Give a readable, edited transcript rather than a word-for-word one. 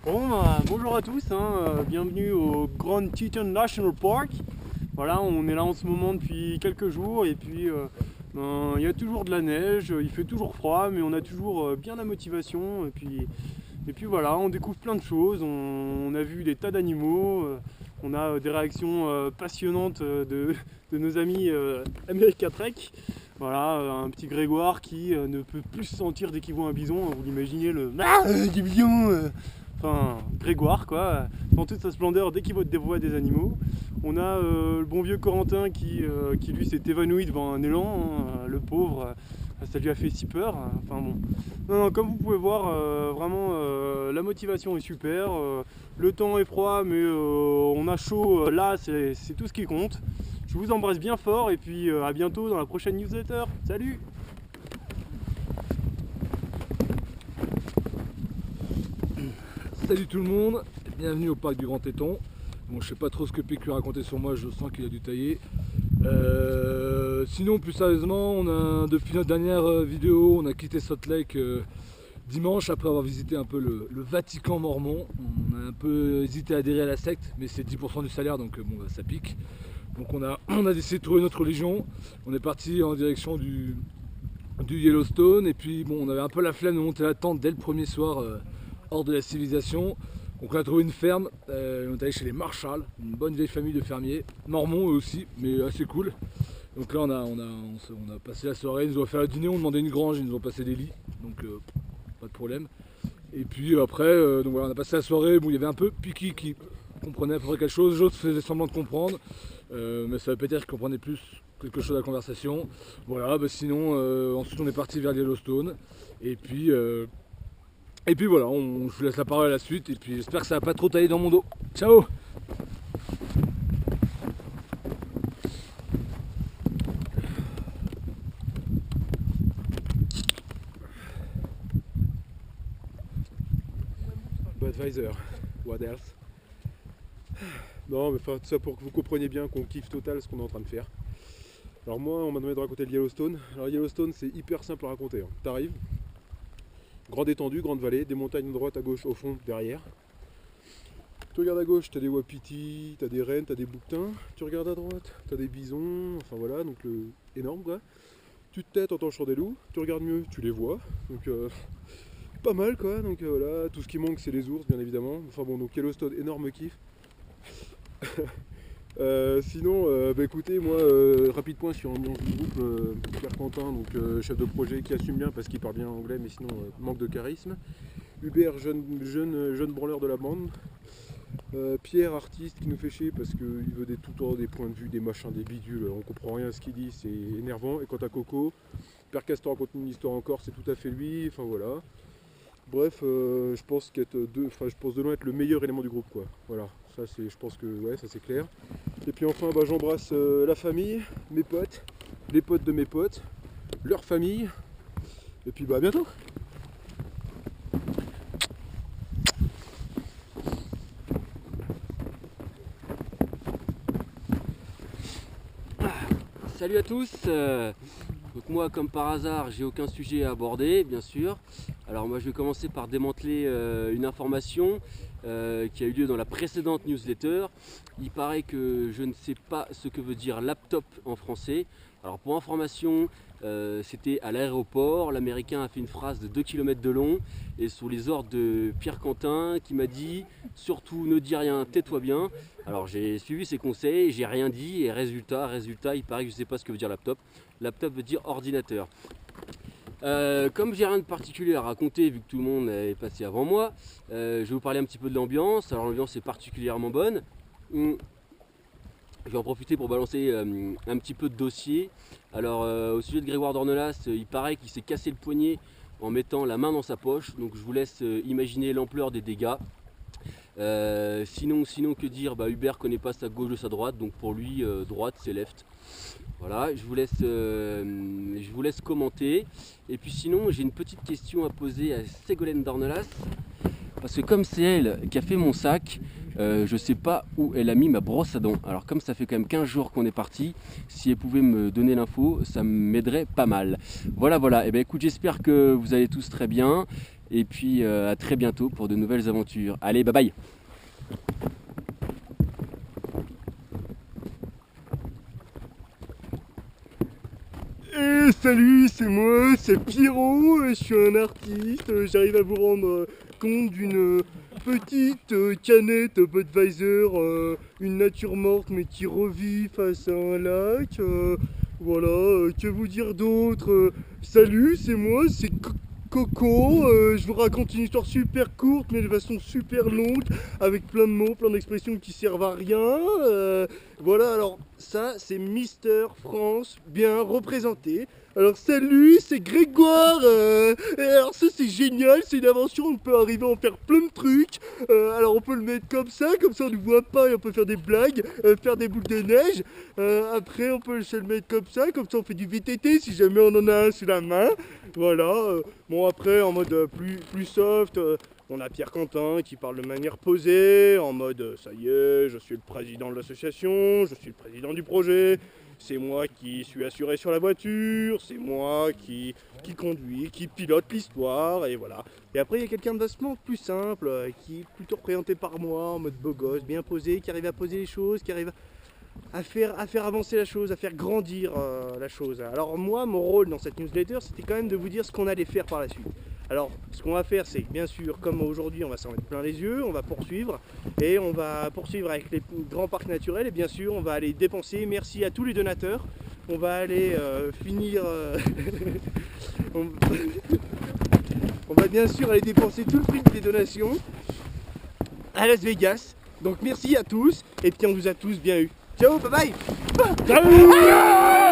Bon, bonjour à tous, bienvenue au Grand Teton National Park. Voilà, on est là en ce moment depuis quelques jours et puis il y a toujours de la neige, il fait toujours froid, mais on a toujours bien la motivation. Et puis voilà, on découvre plein de choses, on a vu des tas d'animaux, on a des réactions passionnantes de nos amis America Trek. Voilà, un petit Grégoire qui ne peut plus se sentir dès qu'il voit un bison, vous l'imaginez le du bison enfin Grégoire quoi, dans toute sa splendeur dès qu'il voit des animaux. On a le bon vieux Corentin qui lui s'est évanoui devant un élan, le pauvre, ça lui a fait si peur. Enfin bon. Non, comme vous pouvez voir, vraiment la motivation est super, le temps est froid mais on a chaud, là c'est tout ce qui compte. Je vous embrasse bien fort et puis à bientôt dans la prochaine newsletter. Salut! Salut tout le monde, bienvenue au parc du Grand Teton. Bon, je sais pas trop ce que PQ a raconté sur moi, je sens qu'il a dû tailler. Sinon, plus sérieusement, depuis notre dernière vidéo, on a quitté Salt Lake dimanche après avoir visité un peu le Vatican mormon. On a un peu hésité à adhérer à la secte, mais c'est 10% du salaire, donc bon, ça pique. Donc on a décidé de trouver notre religion. On est parti en direction du Yellowstone, et puis bon, on avait un peu la flemme de monter la tente dès le premier soir hors de la civilisation. Donc on a trouvé une ferme, on est allé chez les Marshall, une bonne vieille famille de fermiers, mormons eux aussi, mais assez cool. Donc là on a passé la soirée, ils nous ont fait le dîner, on demandait une grange, ils nous ont passé des lits, donc pas de problème. Et puis après, donc voilà, on a passé la soirée, bon, il y avait un peu Piki qui comprenait à peu près quelque chose, d'autres faisaient semblant de comprendre, mais ça veut pas dire qu'ils comprenaient plus quelque chose à la conversation. Voilà, bah sinon ensuite on est parti vers Yellowstone, et puis voilà, je vous laisse la parole à la suite, et puis j'espère que ça va pas trop tailler dans mon dos. Ciao! Budweiser, what else? Non, mais enfin, tout ça pour que vous compreniez bien qu'on kiffe total ce qu'on est en train de faire. Alors moi, on m'a demandé de raconter le Yellowstone. Alors Yellowstone, c'est hyper simple à raconter. T'arrives, grande étendue, grande vallée, des montagnes à droite, à gauche, au fond, derrière. Tu regardes à gauche, t'as des wapitis, t'as des rennes, t'as des bouquetins. Tu regardes à droite, t'as des bisons, enfin voilà, donc énorme quoi. Tu te têtes, t'entends le chant des loups. Tu regardes mieux, tu les vois. Donc pas mal quoi, donc voilà, tout ce qui manque c'est les ours bien évidemment. Enfin bon, donc Yellowstone, énorme kiff. Sinon, bah écoutez, moi, rapide point sur l'ambiance du groupe, Pierre Quentin, donc chef de projet qui assume bien parce qu'il parle bien anglais, mais sinon manque de charisme. Hubert, jeune branleur de la bande. Pierre, artiste qui nous fait chier parce qu'il veut tout le temps des points de vue, des machins, des bidules, on comprend rien à ce qu'il dit, c'est énervant. Et quant à Coco, Père Castor raconte une histoire encore, c'est tout à fait lui, enfin voilà. Bref, je pense de loin être le meilleur élément du groupe quoi. Voilà, ça c'est, je pense que ouais, ça c'est clair. Et puis enfin, bah, j'embrasse la famille, mes potes, les potes de mes potes, leur famille. Et puis bah à bientôt. Salut à tous, donc moi comme par hasard j'ai aucun sujet à aborder bien sûr. Alors moi je vais commencer par démanteler une information qui a eu lieu dans la précédente newsletter. Il paraît que je ne sais pas ce que veut dire laptop en français. Alors pour information, c'était à l'aéroport, l'américain a fait une phrase de 2 km de long et sous les ordres de Pierre Quentin qui m'a dit surtout ne dis rien, tais-toi bien. Alors j'ai suivi ses conseils, j'ai rien dit et résultat, il paraît que je ne sais pas ce que veut dire laptop. Laptop veut dire ordinateur. Comme j'ai rien de particulier à raconter vu que tout le monde est passé avant moi, je vais vous parler un petit peu de l'ambiance. Alors l'ambiance est particulièrement bonne. Je vais en profiter pour balancer un petit peu de dossier. Alors au sujet de Grégoire d'Ornelas, il paraît qu'il s'est cassé le poignet en mettant la main dans sa poche. Donc je vous laisse imaginer l'ampleur des dégâts. Sinon que dire, bah, Hubert connaît pas sa gauche de sa droite, donc pour lui droite c'est left. Voilà, je vous laisse commenter. Et puis sinon j'ai une petite question à poser à Ségolène d'Ornelas. Parce que comme c'est elle qui a fait mon sac, je sais pas où elle a mis ma brosse à dents. Alors comme ça fait quand même 15 jours qu'on est parti, si elle pouvait me donner l'info, ça m'aiderait pas mal. Voilà, et bien écoute, j'espère que vous allez tous très bien. Et puis à très bientôt pour de nouvelles aventures. Allez, bye bye. Salut, c'est moi, c'est Pierrot, je suis un artiste, j'arrive à vous rendre compte d'une petite canette Budweiser, une nature morte mais qui revit face à un lac. Voilà, que vous dire d'autre? Salut, c'est moi, c'est Coco, je vous raconte une histoire super courte mais de façon super longue, avec plein de mots, plein d'expressions qui servent à rien. Voilà, alors ça c'est Mister France, bien représenté. Alors salut, c'est Grégoire, et alors ça c'est génial, c'est une invention, on peut arriver à en faire plein de trucs. Alors on peut le mettre comme ça on ne voit pas et on peut faire des blagues, faire des boules de neige. Après on peut se le mettre comme ça on fait du VTT si jamais on en a un sous la main. Voilà, bon après en mode plus soft, on a Pierre Quentin qui parle de manière posée, en mode ça y est, je suis le président de l'association, je suis le président du projet. C'est moi qui suis assuré sur la voiture, c'est moi qui conduit, qui pilote l'histoire, et voilà. Et après il y a quelqu'un de vachement plus simple, qui est plutôt représenté par moi, en mode beau gosse, bien posé, qui arrive à poser les choses, qui arrive à faire avancer la chose, à faire grandir la chose. Alors moi, mon rôle dans cette newsletter, c'était quand même de vous dire ce qu'on allait faire par la suite. Alors ce qu'on va faire, c'est bien sûr, comme aujourd'hui on va s'en mettre plein les yeux, on va poursuivre, et on va poursuivre avec les grands parcs naturels, et bien sûr on va aller dépenser, merci à tous les donateurs, on va aller finir, on va bien sûr aller dépenser tout le prix des donations à Las Vegas. Donc merci à tous, et puis on vous a tous bien eu. Ciao, bye bye. Ciao.